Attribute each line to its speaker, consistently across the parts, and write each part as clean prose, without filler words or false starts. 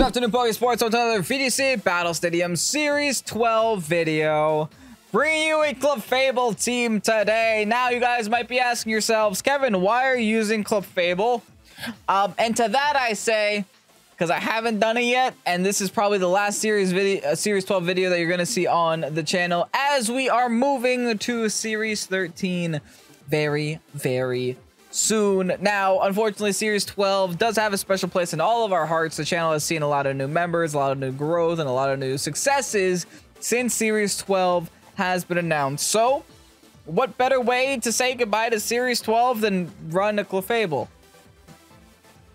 Speaker 1: afternoon, Poke Sports. On to another VGC Battle Stadium Series 12 video. Bringing you a Clefable team today. Now, you guys might be asking yourselves, Kevin, why are you using Clefable? And to that I say, because I haven't done it yet, and this is probably the last Series 12 video that you're going to see on the channel, as we are moving to Series 13 very, very soon. Now, unfortunately, Series 12 does have a special place in all of our hearts. The channel has seen a lot of new members, a lot of new growth, and a lot of new successes since Series 12 has been announced. So, what better way to say goodbye to Series 12 than run a Clefable?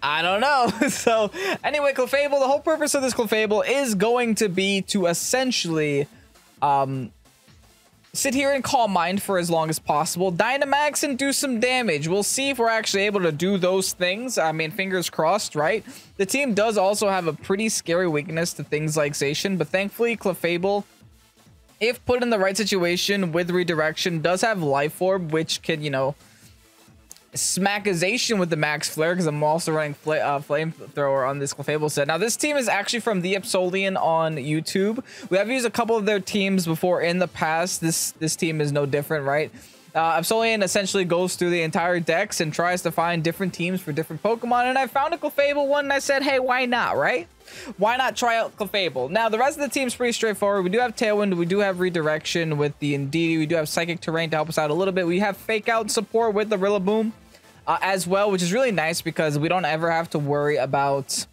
Speaker 1: I don't know. So, anyway, Clefable, the whole purpose of this Clefable is going to be to essentially sit here and Calm Mind for as long as possible, Dynamax and do some damage. We'll see if we're actually able to do those things. I mean, fingers crossed, right? The team does also have a pretty scary weakness to things like Zacian, but thankfully Clefable, if put in the right situation with redirection, does have Life Orb, which can, you know, smack a Zacian with the Max Flare, because I'm also running Flamethrower on this Clefable set. Now, this team is actually from the Absolion on YouTube. We have used a couple of their teams before in the past. This team is no different, right? Absolion essentially goes through the entire decks and tries to find different teams for different Pokemon, and I found a Clefable one, and I said, hey, why not, right? Why not try out Clefable? Now, the rest of the team's pretty straightforward. We do have Tailwind, we do have Redirection with the Indeedee, we do have Psychic Terrain to help us out a little bit. We have Fake Out support with the Rillaboom as well, which is really nice because we don't ever have to worry about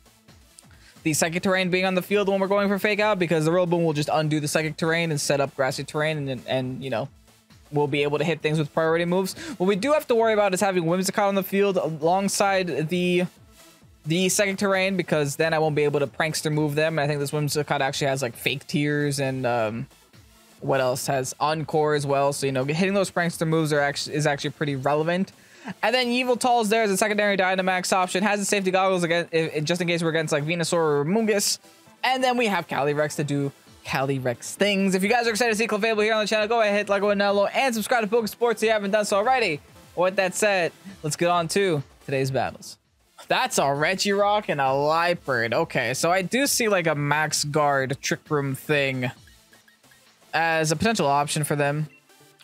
Speaker 1: the Psychic Terrain being on the field when we're going for Fake Out, because the Rillaboom will just undo the Psychic Terrain and set up Grassy Terrain, and you know, we'll be able to hit things with priority moves. What we do have to worry about is having Whimsicott on the field alongside the Psychic Terrain, because then I won't be able to Prankster move them. And I think this Whimsicott actually has like Fake Tears and what else, has Encore as well. So, you know, hitting those Prankster moves is actually pretty relevant. And then Yveltal is there as a secondary Dynamax option, has the safety goggles again, just in case we're against like Venusaur or Mungus. And then we have Calyrex to do Calyrex things. If you guys are excited to see Clefable here on the channel, go ahead, hit like and download, and subscribe to Poke Sports if you haven't done so already. With that said, let's get on to today's battles. That's a Regirock and a Liepard. Okay, so I do see like a Max Guard Trick Room thing as a potential option for them,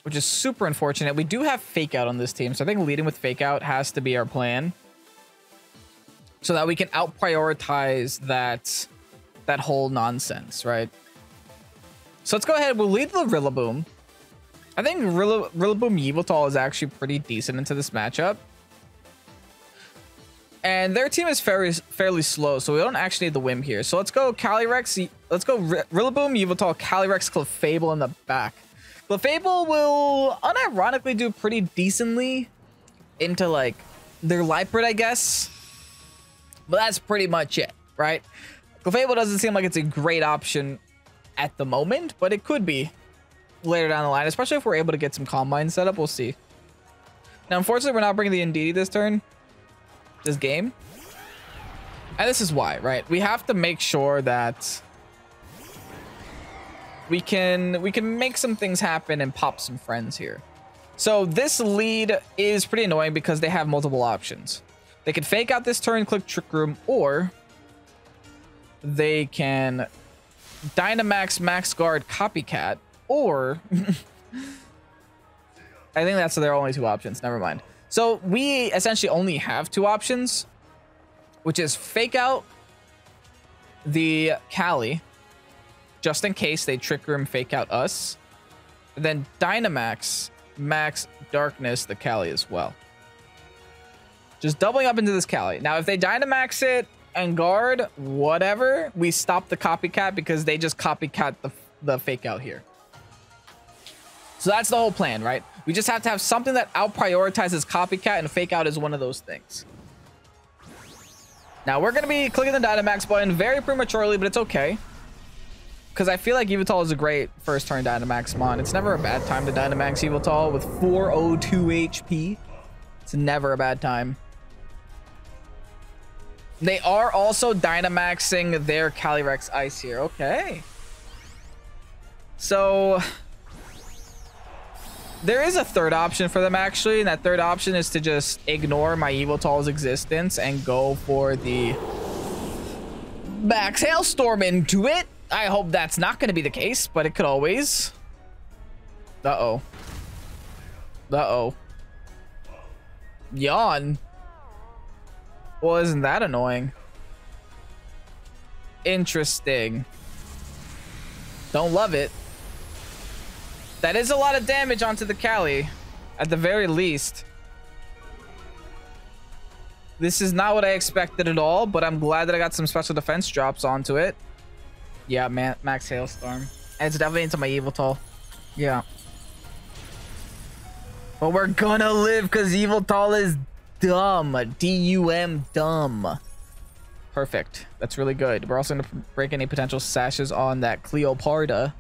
Speaker 1: which is super unfortunate. We do have Fake Out on this team, so I think leading with Fake Out has to be our plan, so that we can out prioritize that whole nonsense, right? So let's go ahead. We'll lead the Rillaboom. I think Rillaboom Yveltal is actually pretty decent into this matchup, and their team is fairly slow, so we don't actually need the Whim here. So let's go Calyrex. Let's go Rillaboom Yveltal, Calyrex, Clefable in the back. Clefable will unironically do pretty decently into like their Liepard, I guess, but that's pretty much it, right? Clefable doesn't seem like it's a great option at the moment, but it could be later down the line, especially if we're able to get some Calm Mind set up. We'll see. Now, unfortunately, we're not bringing the Indeedee this game, and this is why, right? We have to make sure that we can make some things happen and pop some friends here. So this lead is pretty annoying because they have multiple options. They can Fake Out this turn, click Trick Room, or they can Dynamax, Max Guard, Copycat, or I think that's their only two options. Never mind. So we essentially only have two options, which is Fake Out the Cali, just in case they Trick Room Fake Out us, and then Dynamax, Max Darkness the Cali as well. Just doubling up into this Cali. Now, if they Dynamax it and guard, whatever, we stop the Copycat because they just Copycat the Fake Out here. So that's the whole plan, right? We just have to have something that out prioritizes Copycat, and Fake Out is one of those things. Now, we're going to be clicking the Dynamax button very prematurely, but it's okay, because I feel like Yveltal is a great first turn Dynamax mon. It's never a bad time to Dynamax Yveltal with 402 HP. It's never a bad time. They are also Dynamaxing their Calyrex Ice here. Okay. So there is a third option for them, actually, and that third option is to just ignore my Yveltal's existence and go for the Max Hailstorm into it. I hope that's not going to be the case, but it could always. Uh-oh. Uh-oh. Yawn. Well, isn't that annoying? Interesting. Don't love it. That is a lot of damage onto the Kali, at the very least. This is not what I expected at all, but I'm glad that I got some special defense drops onto it. Yeah, man, Max Hailstorm. And it's definitely into my Yveltal. Yeah. But we're gonna live because Yveltal is dumb. D-U-M, dumb. Perfect. That's really good. We're also gonna break any potential sashes on that Cleoparda.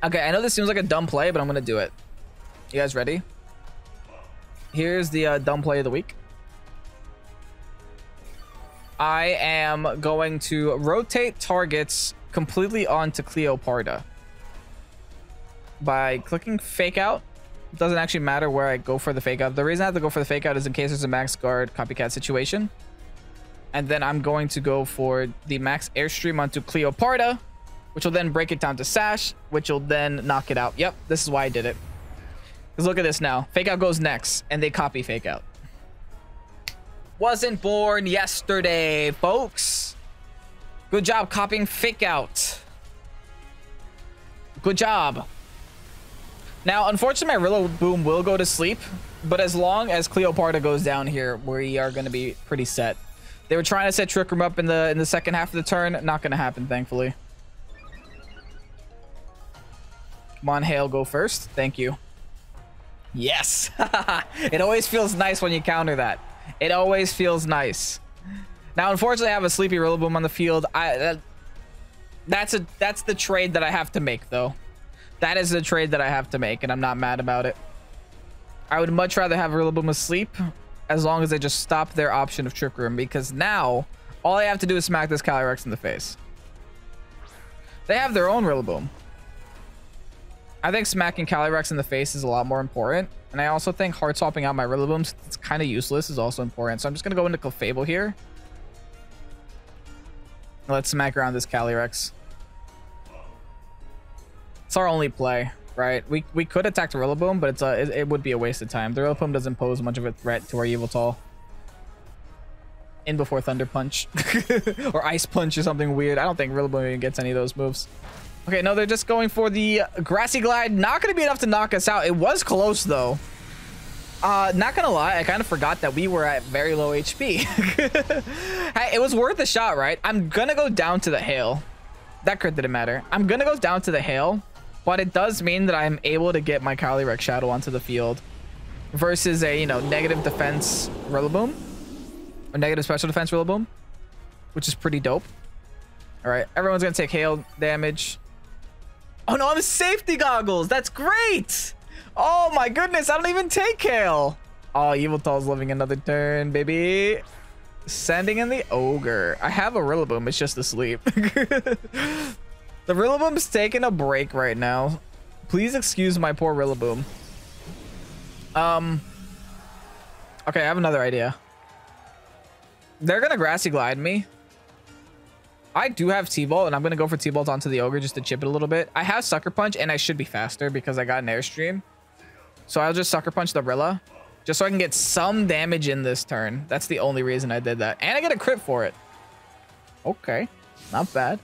Speaker 1: Okay, I know this seems like a dumb play, but I'm gonna do it. You guys ready? Here's the dumb play of the week. I am going to rotate targets completely onto Cleoparda by clicking fake out. It doesn't actually matter where I go for the fake out. The reason I have to go for the fake out is in case there's a max guard copycat situation. And then I'm going to go for the max airstream onto Cleoparda, which will then break it down to Sash, which will then knock it out. Yep, this is why I did it. Because look at this now. Fake out goes next, and they copy fake out. Wasn't born yesterday, folks. Good job copying fake out. Good job. Now, unfortunately, my Rillaboom will go to sleep, but as long as Cleoparda goes down here, we are going to be pretty set. They were trying to set Trick Room up in the second half of the turn. Not going to happen, thankfully. Come on, Hail, go first. Thank you. Yes. It always feels nice when you counter that. It always feels nice. Now, unfortunately, I have a sleepy Rillaboom on the field. That's the trade that I have to make, though. That is the trade that I have to make, and I'm not mad about it. I would much rather have Rillaboom asleep as long as they just stop their option of Trick Room, because now all I have to do is smack this Calyrex in the face. They have their own Rillaboom. I think smacking Calyrex in the face is a lot more important. And I also think hard swapping out my Rillaboom, it's kind of useless, is also important. So I'm just going to go into Clefable here. Let's smack around this Calyrex. It's our only play, right? We could attack the Rillaboom, but it would be a waste of time. The Rillaboom doesn't pose much of a threat to our Yveltal. In before Thunder Punch. Or Ice Punch or something weird. I don't think Rillaboom even gets any of those moves. Okay, no, they're just going for the Grassy Glide. Not going to be enough to knock us out. It was close, though. Not going to lie, I kind of forgot that we were at very low HP. Hey, it was worth a shot, right? I'm going to go down to the Hail. That crit didn't matter. I'm going to go down to the Hail, but it does mean that I'm able to get my Calyrex Shadow onto the field versus a, you know, negative defense Rillaboom or negative special defense Rillaboom, which is pretty dope. All right, everyone's going to take Hail damage. Oh no, I'm safety goggles. That's great. Oh my goodness, I don't even take Hail. Oh, Yveltal's living another turn, baby. Sending in the Ogre. I have a Rillaboom, it's just asleep. The Rillaboom's taking a break right now. Please excuse my poor Rillaboom. Okay, I have another idea. They're gonna Grassy Glide me. I do have T-Bolt, and I'm going to go for T-Bolt onto the Ogre just to chip it a little bit. I have Sucker Punch, and I should be faster because I got an Airstream. So I'll just Sucker Punch the Rilla, just so I can get some damage in this turn. That's the only reason I did that. And I get a crit for it. Okay, not bad.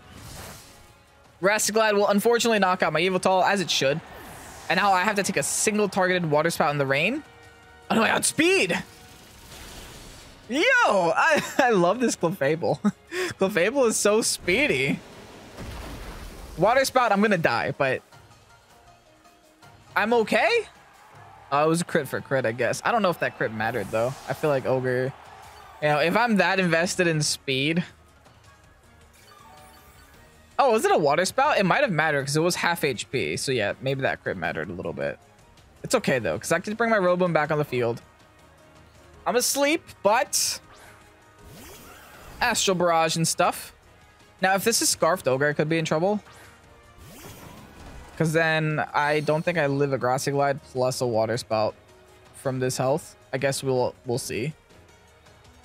Speaker 1: Grassy Glide will unfortunately knock out my Yveltal, as it should. And now I have to take a single targeted Water Spout in the rain. Oh no, I outspeed! Yo, I love this Clefable. Clefable is so speedy. Water Spout, I'm gonna die, but I'm okay. Oh, it was a crit for crit, I guess. I don't know if that crit mattered though. I feel like Ogre, you know, if I'm that invested in speed. Oh, was it a Water Spout? It might have mattered because it was half HP. So yeah, maybe that crit mattered a little bit. It's okay though, because I can bring my Rillaboom back on the field. I'm asleep, but Astral Barrage and stuff. Now, if this is Scarfed Ogre, I could be in trouble. Because then I don't think I live a Grassy Glide plus a Water Spout from this health. I guess we'll see.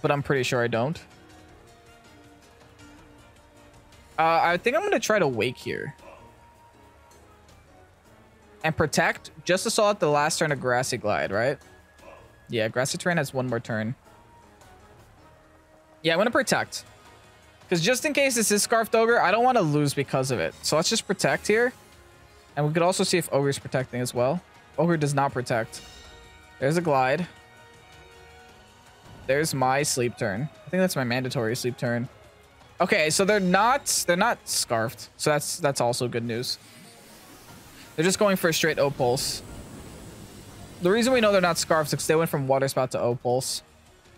Speaker 1: But I'm pretty sure I don't. I think I'm going to try to wake here. And protect just to stall out the last turn of Grassy Glide, right? Yeah, Grassy Terrain has one more turn. Yeah, I'm going to protect. Because just in case this is Scarfed Ogre, I don't want to lose because of it. So let's just protect here. And we could also see if Ogre's protecting as well. Ogre does not protect. There's a Glide. There's my sleep turn. I think that's my mandatory sleep turn. Okay, so they're not scarfed. So that's also good news. They're just going for a straight O-Pulse. The reason we know they're not scarfed is because they went from Water Spout to O-Pulse.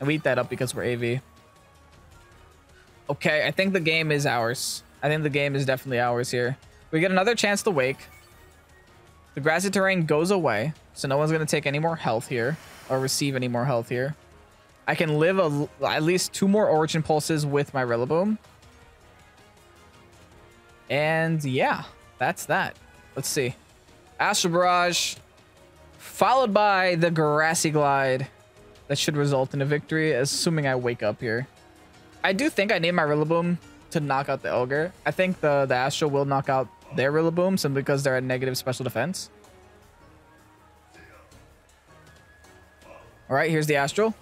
Speaker 1: And we eat that up because we're AV. Okay, I think the game is ours. I think the game is definitely ours here. We get another chance to wake. The Grassy Terrain goes away. So no one's going to take any more health here. Or receive any more health here. I can live at least 2 more Origin Pulses with my Rillaboom. And yeah, that's that. Let's see. Astral Barrage, followed by the Grassy Glide. That should result in a victory, assuming I wake up here. I do think I need my Rillaboom to knock out the Ogre. I think the Astral will knock out their Rillaboom simply because they're at negative special defense. All right, here's the Astral.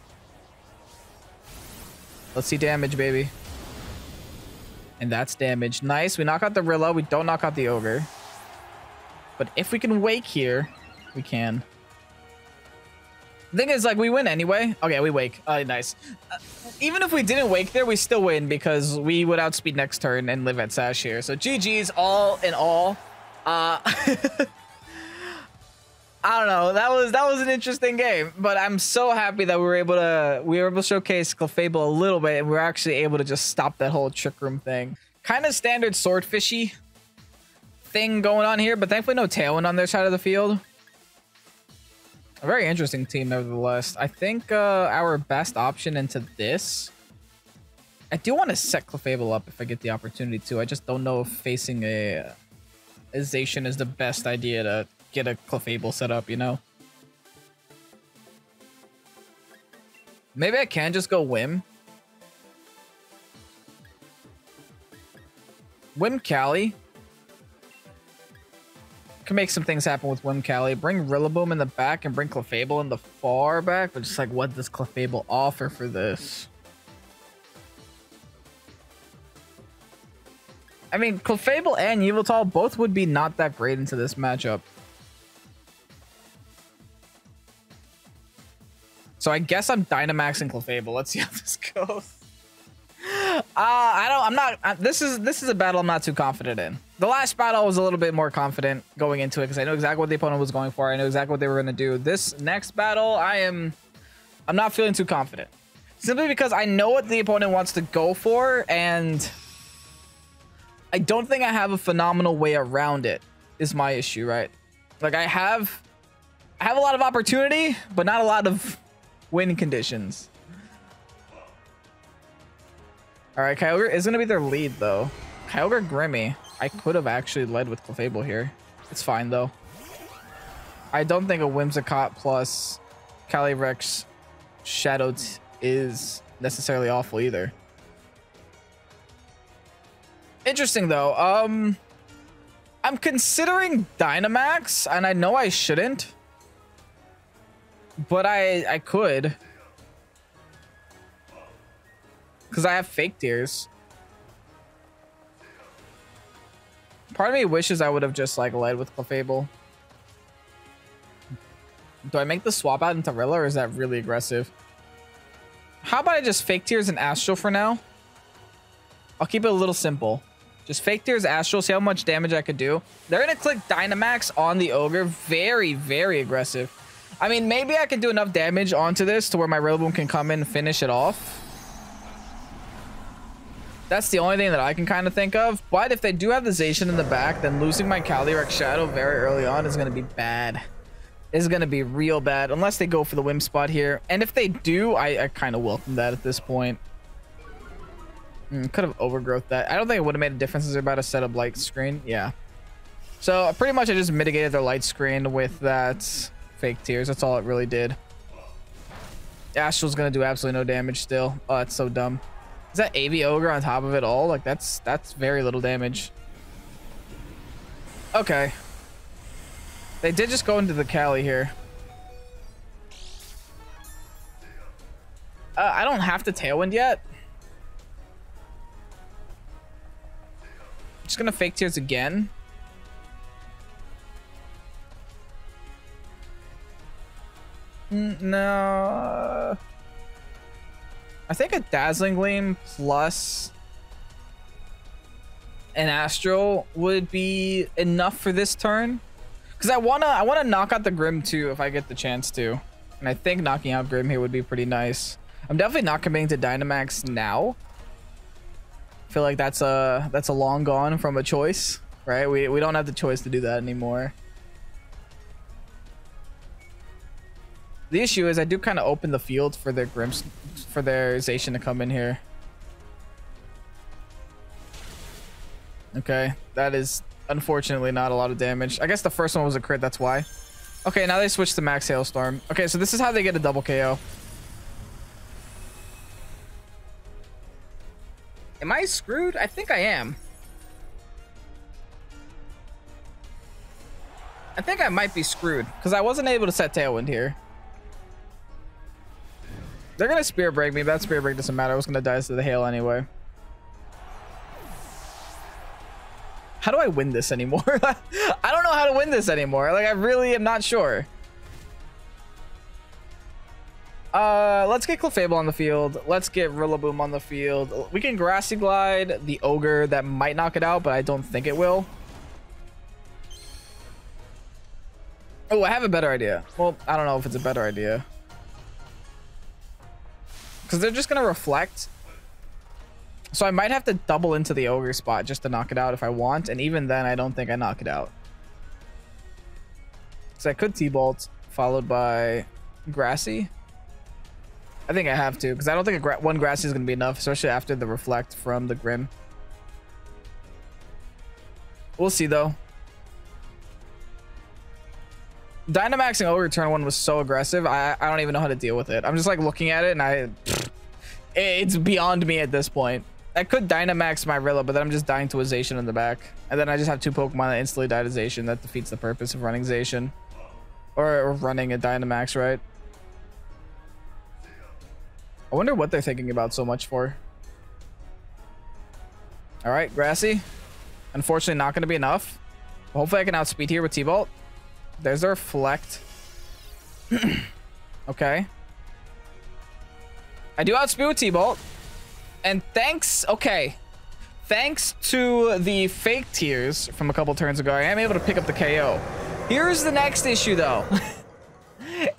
Speaker 1: Let's see damage, baby. And that's damage. Nice. We knock out the Rilla. We don't knock out the Ogre. But if we can wake here, we can. The thing is, like, we win anyway. Okay, we wake. Nice. Even if we didn't wake there, we still win because we would outspeed next turn and live at Sash here. So GG's all in all. I don't know. That was an interesting game, but I'm so happy that we were able to showcase Clefable a little bit, and we were actually able to just stop that whole Trick Room thing. Kind of standard Swordfishy thing going on here, but thankfully no Tailwind on their side of the field. A very interesting team, nevertheless. I think our best option into this. I do want to set Clefable up if I get the opportunity to. I just don't know if facing a Zacian is the best idea to get a Clefable set up, you know? Maybe I can just go Whim. Whim Cali. Can make some things happen with Whim Cali. Bring Rillaboom in the back and bring Clefable in the far back. But just like, what does Clefable offer for this? I mean, Clefable and Yveltal both would be not that great into this matchup. So I guess I'm Dynamaxing Clefable. Let's see how this goes. This is a battle I'm not too confident in. The last battle I was a little bit more confident going into it because I knew exactly what the opponent was going for. I knew exactly what they were going to do. This next battle, I'm not feeling too confident. Simply because I know what the opponent wants to go for, and I don't think I have a phenomenal way around it, is my issue, right? Like, I have a lot of opportunity, but not a lot of win conditions. All right, Kyogre is going to be their lead, though. Kyogre Grimmy. I could have actually led with Clefable here. It's fine, though. I don't think a Whimsicott plus Calyrex Shadow is necessarily awful either. Interesting, though. I'm considering Dynamax, and I know I shouldn't. But I could. Because I have Fake Tears. Part of me wishes I would have just like led with Clefable. Do I make the swap out into Rilla, or is that really aggressive? How about I just Fake Tears and Astral for now? I'll keep it a little simple. Just Fake Tears, Astral, see how much damage I could do. They're going to click Dynamax on the Ogre. Very, very aggressive. I mean, maybe I can do enough damage onto this to where my Rillaboom can come in and finish it off. That's the only thing that I can kind of think of. But if they do have the Zacian in the back, then losing my Calyrex Shadow very early on is going to be bad. It's going to be real bad. Unless they go for the Whim spot here. And if they do, I kind of welcome that at this point. Could have overgrowth that. I don't think it would have made a difference as they're about to set up light screen. Yeah. So pretty much I just mitigated their light screen with that Fake Tears. That's all it really did. Astral's going to do absolutely no damage still. Oh, that's so dumb. Is that AV Ogre on top of it all? Like, that's very little damage. Okay. They did just go into the Kali here. I don't have to Tailwind yet. Just gonna fake tears again. No. I think a Dazzling Gleam plus an Astral would be enough for this turn. Because I wanna knock out the Grim too if I get the chance to. And I think knocking out Grim here would be pretty nice. I'm definitely not committing to Dynamax now. I feel like that's a long gone from a choice, right? We don't have the choice to do that anymore. The issue is I do kind of open the field for their Grims, for their Zacian to come in here. Okay, that is unfortunately not a lot of damage. I guess the first one was a crit, that's why. Okay, now they switch to Max Hailstorm. Okay, so this is how they get a double KO. Am I screwed? I think I am. I think I might be screwed because I wasn't able to set Tailwind here. They're gonna Spirit Break me, but that Spirit Break doesn't matter. I was gonna die to the hail anyway. How do I win this anymore? I don't know how to win this anymore. Like, I really am not sure. Let's get Clefable on the field. Let's get Rillaboom on the field. We can Grassy Glide the Ogre. That might knock it out, but I don't think it will. Oh, I have a better idea. Well, I don't know if it's a better idea. Because they're just going to Reflect. So I might have to double into the Ogre spot just to knock it out if I want. And even then, I don't think I knock it out. So I could T-Bolt followed by Grassy. I think I have to, because I don't think one Grassy is going to be enough, especially after the Reflect from the Grim. We'll see, though. Dynamaxing Ogre turn 1 was so aggressive, I don't even know how to deal with it. I'm just like looking at it, and it's beyond me at this point. I could Dynamax my Rilla, but then I'm just dying to a Zacian in the back. And then I just have 2 Pokemon that instantly die to Zacian. That defeats the purpose of running Zacian. Or running a Dynamax, right? I wonder what they're thinking about so much for. Alright, Grassy. Unfortunately, not going to be enough. Hopefully, I can outspeed here with T-Bolt. There's a Reflect. Okay. I do outspeed with T-Bolt. And thanks... Okay. Thanks to the fake tears from a couple turns ago, I am able to pick up the KO. Here's the next issue, though.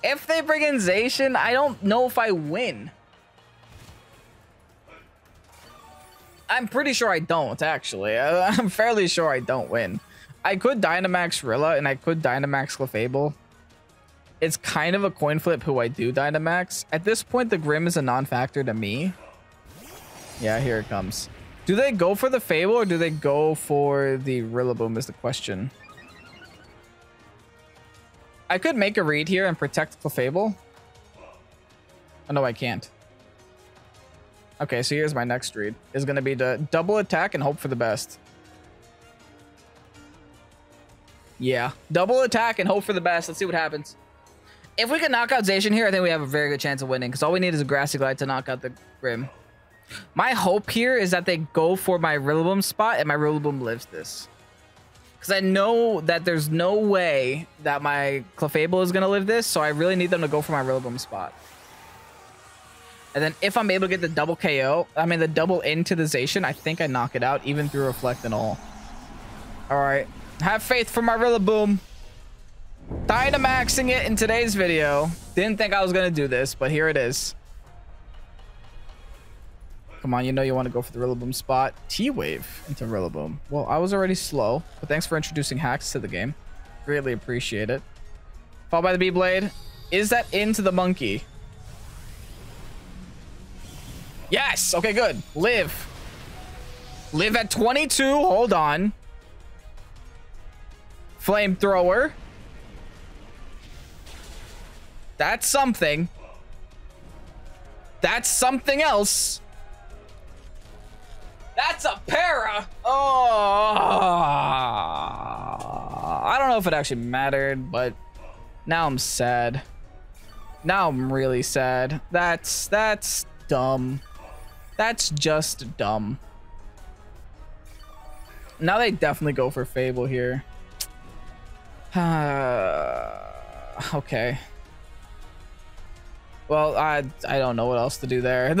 Speaker 1: If they bring in Zacian, I don't know if I win. I'm pretty sure I don't, actually. I'm fairly sure I don't win. I could Dynamax Rilla, and I could Dynamax Clefable. It's kind of a coin flip who I do Dynamax. At this point, the Grim is a non-factor to me. Yeah, here it comes. Do they go for the Fable, or do they go for the Rillaboom is the question. I could make a read here and protect Clefable. Oh, no, I can't. Okay, so here's my next read. It's going to be to double attack and hope for the best. Yeah, double attack and hope for the best. Let's see what happens. If we can knock out Zacian here, I think we have a very good chance of winning, because all we need is a Grassy Glide to knock out the Grim. My hope here is that they go for my Rillaboom spot and my Rillaboom lives this. Because I know that there's no way that my Clefable is going to live this, so I really need them to go for my Rillaboom spot. And then if I'm able to get the double KO, I mean the double into the Zacian, I think I knock it out even through Reflect and all. Alright. Have faith for my Rillaboom. Dynamaxing it in today's video. Didn't think I was going to do this, but here it is. Come on, you know you want to go for the Rillaboom spot. T-Wave into Rillaboom. Well, I was already slow, but thanks for introducing hacks to the game. Greatly appreciate it. Followed by the Beyblade. Is that into the Monkey? Yes! Okay, good. Live. Live at 22. Hold on. Flamethrower. That's something. That's something else. That's a para. Oh, I don't know if it actually mattered, but now I'm sad. Now I'm really sad. That's dumb. That's just dumb. Now they definitely go for Fable here. Okay. Well, I don't know what else to do there.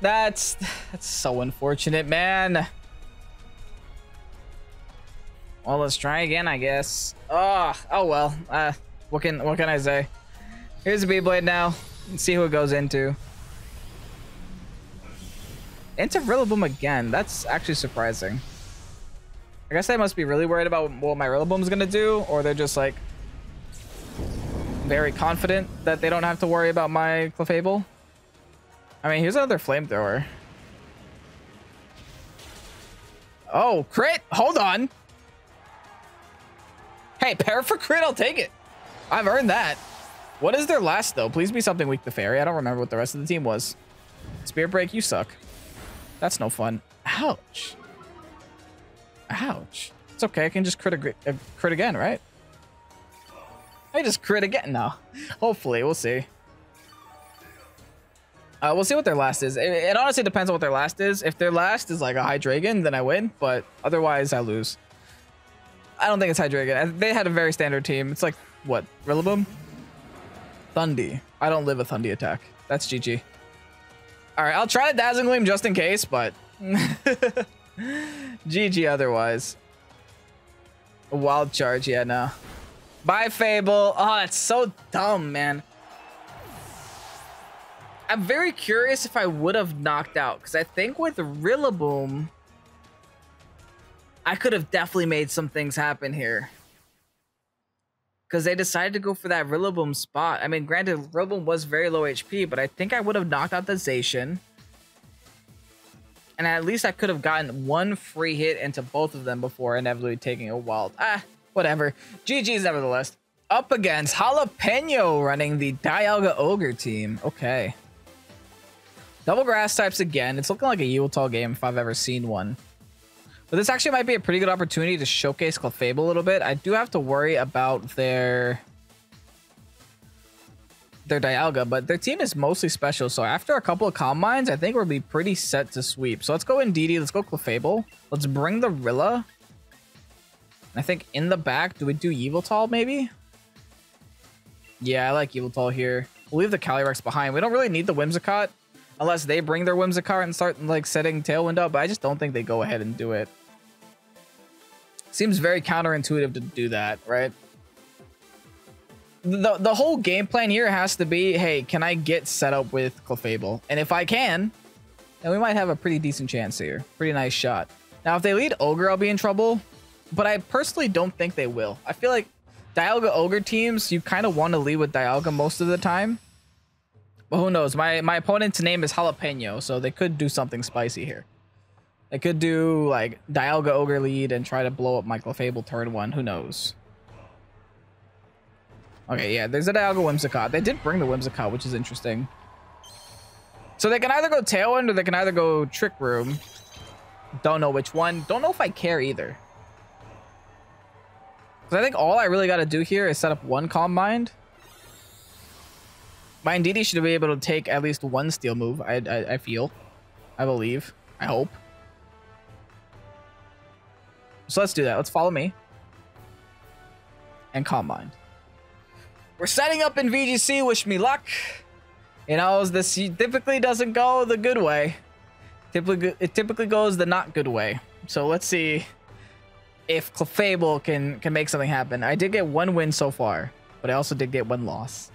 Speaker 1: That's so unfortunate, man. Well, let's try again, I guess. Oh well. What can I say? Here's a Beyblade now. Let's see who it goes into. Into Rillaboom again. That's actually surprising. I guess they must be really worried about what my Rillaboom's gonna do, or they're just like very confident that they don't have to worry about my Clefable. I mean, here's another flamethrower. Oh, crit! Hold on. Hey, pair for crit, I'll take it. I've earned that. What is their last, though? Please be something weak to Fairy. I don't remember what the rest of the team was. Spirit Break, you suck. That's no fun. Ouch. Ouch. It's okay. I can just crit again, right? I just crit again now. Hopefully, we'll see. We'll see what their last is. It honestly depends on what their last is. If their last is like a Hydreigon, then I win. But otherwise, I lose. I don't think it's Hydreigon. They had a very standard team. It's like, what? Rillaboom? Thundy. I don't live a Thundy attack. That's GG. All right, I'll try a Dazzling Gleam just in case, but GG otherwise. A Wild Charge, yeah, no. Bye, Fable. Oh, it's so dumb, man. I'm very curious if I would have knocked out, because I think with Rillaboom, I could have definitely made some things happen here. Because they decided to go for that Rillaboom spot. I mean, granted, Rillaboom was very low HP, but I think I would have knocked out the Zacian. And at least I could have gotten one free hit into both of them before inevitably taking a wild. Whatever. GG's nevertheless. Up against Jalapeno running the Dialga Ogre team. Okay. Double grass types again. It's looking like a Yveltal game if I've ever seen one. But this actually might be a pretty good opportunity to showcase Clefable a little bit. I do have to worry about their Dialga, but their team is mostly special. So after a couple of Calm Minds, I think we'll be pretty set to sweep. So let's go Indeedee. Let's go Clefable. Let's bring the Rilla. I think in the back, do we do Yveltal maybe? Yeah, I like Yveltal here. We'll leave the Calyrex behind. We don't really need the Whimsicott unless they bring their Whimsicott and start like setting Tailwind up, but I just don't think they go ahead and do it. Seems very counterintuitive to do that, right? The whole game plan here has to be, hey, can I get set up with Clefable? And if I can, then we might have a pretty decent chance here. Pretty nice shot. Now, if they lead Ogre, I'll be in trouble, but I personally don't think they will. I feel like Dialga Ogre teams, you kind of want to lead with Dialga most of the time. But who knows? My opponent's name is Jalapeno, so they could do something spicy here. They could do like Dialga Ogre lead and try to blow up my Clefable turn one. Who knows? Okay, yeah, there's a Dialga Whimsicott. They did bring the Whimsicott, which is interesting. So they can either go Tailwind or they can either go Trick Room. Don't know which one. Don't know if I care either. Because I think all I really got to do here is set up one Calm Mind. My Indeedee should be able to take at least one Steel move, I feel. I believe. I hope. So let's do that. Let's follow me. And Calm Mind. We're setting up in VGC. Wish me luck. You know, this typically doesn't go the good way. It typically goes the not good way. So let's see if Clefable can make something happen. I did get one win so far, but I also did get one loss.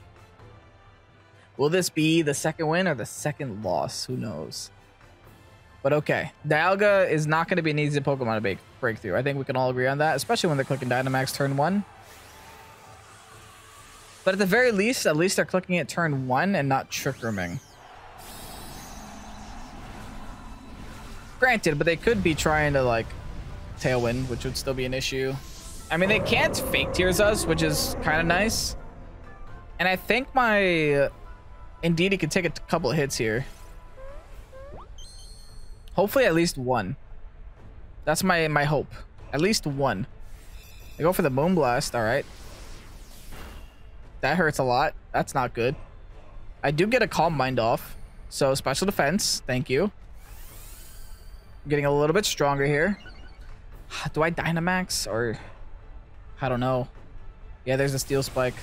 Speaker 1: Will this be the second win or the second loss? Who knows? But okay. Dialga is not going to be an easy Pokemon to break through. I think we can all agree on that, especially when they're clicking Dynamax turn 1. But at the very least, at least they're clicking it turn 1 and not Trick Rooming. Granted, but they could be trying to like Tailwind, which would still be an issue. I mean, they can't Fake Tears us, which is kind of nice. And I think my Indeedee could take a couple of hits here. Hopefully at least one. That's my hope. At least one. I go for the Moonblast. All right. That hurts a lot. That's not good. I do get a Calm Mind off. So special defense. Thank you. I'm getting a little bit stronger here. Do I Dynamax or... I don't know. Yeah, there's a Steel Spike.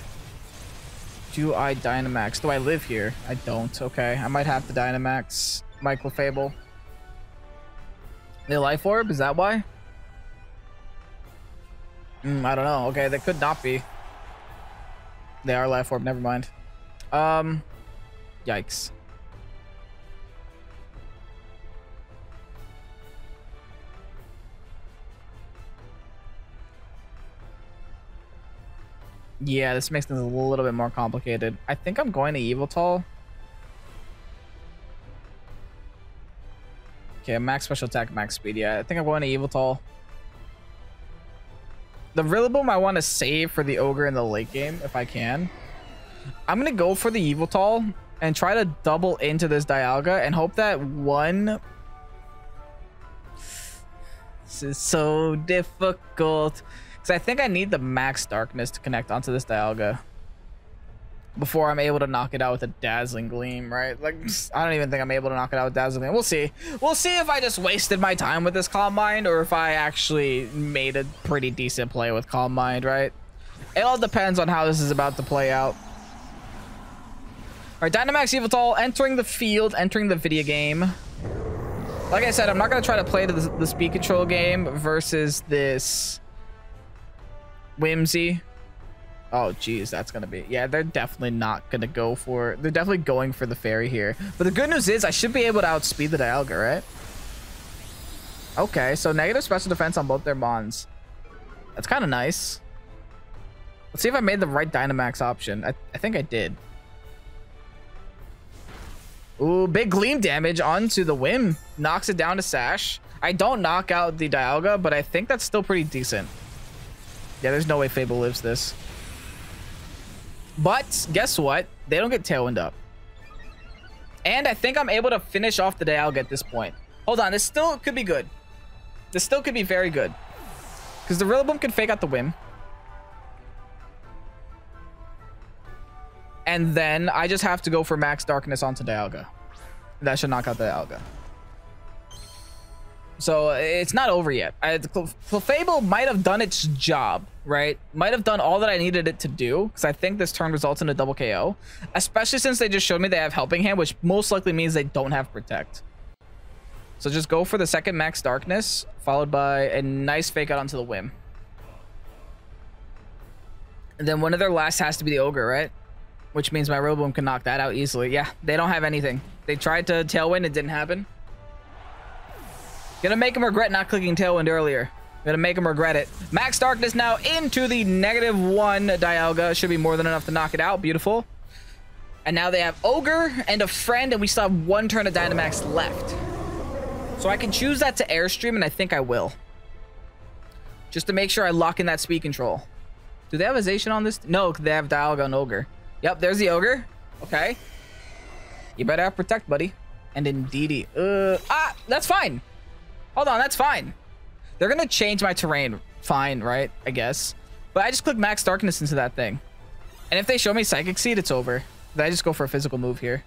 Speaker 1: Do I Dynamax? Do I live here? I don't. Okay. I might have to Dynamax Microfable. The Life Orb? Is that why? I don't know. Okay, that could not be. They are Life Orb. Never mind. Yikes. Yeah, this makes things a little bit more complicated. I think I'm going to Yveltal. Okay, max special attack, max speed. Yeah, I think I'm going to Yveltal. The Rillaboom I want to save for the Ogre in the late game, if I can. I'm going to go for the Yveltal and try to double into this Dialga and hope that one... This is so difficult. Because I think I need the max darkness to connect onto this Dialga before I'm able to knock it out with a Dazzling Gleam, right? Like, I don't even think I'm able to knock it out with Dazzling Gleam. We'll see. We'll see if I just wasted my time with this Calm Mind or if I actually made a pretty decent play with Calm Mind, right? It all depends on how this is about to play out. All right, Dynamax Yveltal entering the field, entering the video game. Like I said, I'm not going to try to play the speed control game versus this Whimsy. Oh, geez, that's going to be... Yeah, they're definitely not going to go for... They're definitely going for the Fairy here. But the good news is I should be able to outspeed the Dialga, right? Okay, so negative special defense on both their Mons. That's kind of nice. Let's see if I made the right Dynamax option. I think I did. Ooh, big Gleam damage onto the Whim. Knocks it down to Sash. I don't knock out the Dialga, but I think that's still pretty decent. Yeah, there's no way Fable lives this. But guess what? They don't get Tailwind up. And I think I'm able to finish off the Dialga at this point. Hold on, this still could be good. This still could be very good. Because the Rillaboom can fake out the Whim. And then I just have to go for max darkness onto Dialga. That should knock out the Dialga. So it's not over yet. Clefable might have done its job, right? Might have done all that I needed it to do, because I think this turn results in a double KO. Especially since they just showed me they have Helping Hand, which most likely means they don't have Protect. So just go for the second max darkness, followed by a nice fake out onto the Whim. And then one of their last has to be the Ogre, right? Which means my Rillaboom can knock that out easily. Yeah, they don't have anything. They tried to Tailwind, it didn't happen. Gonna make him regret not clicking Tailwind earlier. Gonna make him regret it. Max Darkness now into the -1 Dialga. Should be more than enough to knock it out. Beautiful. And now they have Ogre and a friend, and we still have one turn of Dynamax left. So I can choose that to Airstream, and I think I will. Just to make sure I lock in that speed control. Do they have a Zacian on this? No, they have Dialga and Ogre. Yep, there's the Ogre. Okay. You better have Protect, buddy. And indeedy. That's fine. Hold on, that's fine. They're gonna change my terrain. Fine, right? I guess. But I just click Max Darkness into that thing. And if they show me Psychic Seed, it's over. Then I just go for a physical move here.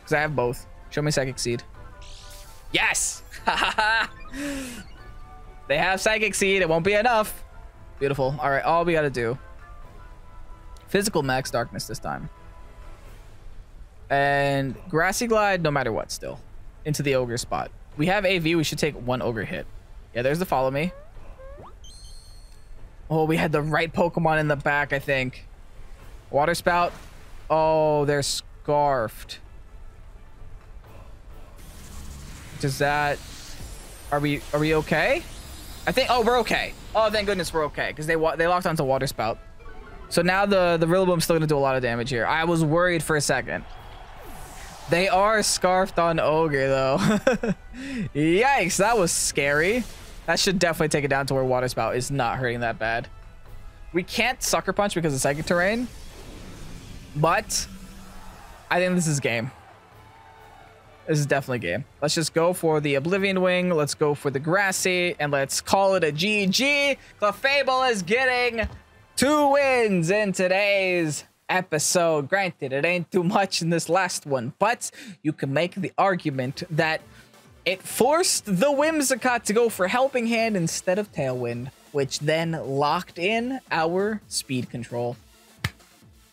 Speaker 1: Because I have both. Show me Psychic Seed. Yes! They have Psychic Seed. It won't be enough. Beautiful. All right, all we gotta do. Physical Max Darkness this time. And Grassy Glide, no matter what, still. Into the Ogre spot. We have AV. We should take one Ogre hit. Yeah, there's the Follow Me. Oh, we had the right Pokemon in the back, I think. Water Spout. Oh, they're Scarfed. Does that... Are we okay? I think... Oh, we're okay. Oh, thank goodness we're okay. Because they locked onto Water Spout. So now the Rillaboom's still going to do a lot of damage here. I was worried for a second. They are Scarfed on Ogre, though. Yikes, that was scary. That should definitely take it down to where Water Spout is not hurting that bad. We can't Sucker Punch because of Psychic Terrain. But I think this is game. This is definitely game. Let's just go for the Oblivion Wing. Let's go for the Grassy, and let's call it a GG. Clefable is getting 2 wins in today's episode. Granted, it ain't too much in this last one, but you can make the argument that it forced the Whimsicott to go for Helping Hand instead of Tailwind, which then locked in our speed control.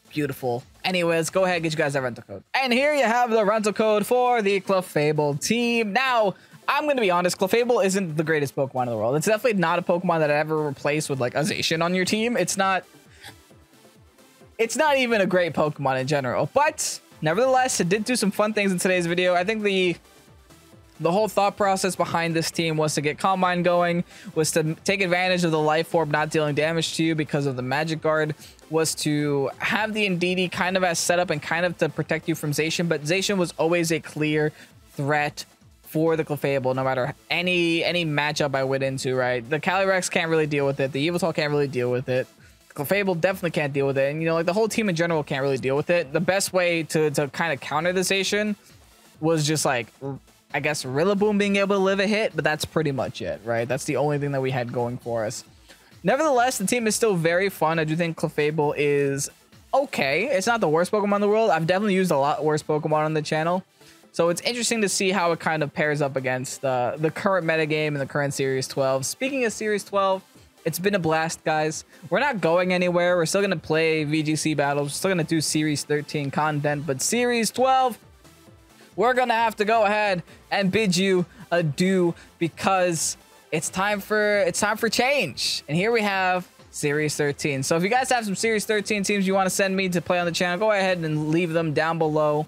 Speaker 1: Beautiful. Anyways, go ahead and get you guys that rental code. And here you have the rental code for the Clefable team. Now, I'm going to be honest, Clefable isn't the greatest Pokemon in the world. It's definitely not a Pokemon that I ever replaced with like a Zacian on your team. It's not even a great Pokemon in general, but nevertheless, it did do some fun things in today's video. I think the whole thought process behind this team was to get Combine going, was to take advantage of the Life Orb not dealing damage to you because of the Magic Guard, was to have the Indeedee kind of as setup and kind of to protect you from Zacian, but Zacian was always a clear threat for the Clefable, no matter any matchup I went into, right? The Calyrex can't really deal with it. The Yveltal can't really deal with it. Clefable definitely can't deal with it. And, you know, like the whole team in general can't really deal with it. The best way to kind of counter the Zacian was just like, I guess, Rillaboom being able to live a hit, but that's pretty much it, right? That's the only thing that we had going for us. Nevertheless, the team is still very fun. I do think Clefable is okay. It's not the worst Pokemon in the world. I've definitely used a lot worse Pokemon on the channel. So it's interesting to see how it kind of pairs up against the current metagame and the current Series 12. Speaking of Series 12, it's been a blast, guys. We're not going anywhere. We're still going to play VGC battles. We're still going to do Series 13 content, but Series 12, we're going to have to go ahead and bid you adieu because it's time for change. And here we have Series 13. So if you guys have some Series 13 teams you want to send me to play on the channel, go ahead and leave them down below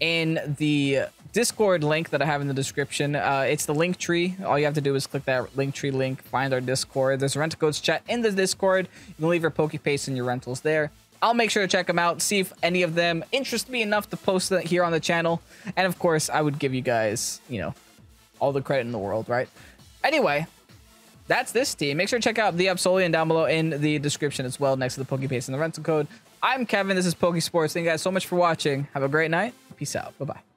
Speaker 1: in the Discord link that I have in the description. It's the link tree. All you have to do is click that link tree link, find our Discord. There's a rental codes chat in the Discord. You can leave your Pokepaste and your rentals there. I'll make sure to check them out, see if any of them interest me enough to post it here on the channel. And of course, I would give you guys, you know, all the credit in the world, right? Anyway, that's this team. Make sure to check out the Absolion down below in the description as well, next to the Pokepaste and the rental code. I'm Kevin. This is Pokesports. Thank you guys so much for watching. Have a great night. Peace out. Bye-bye.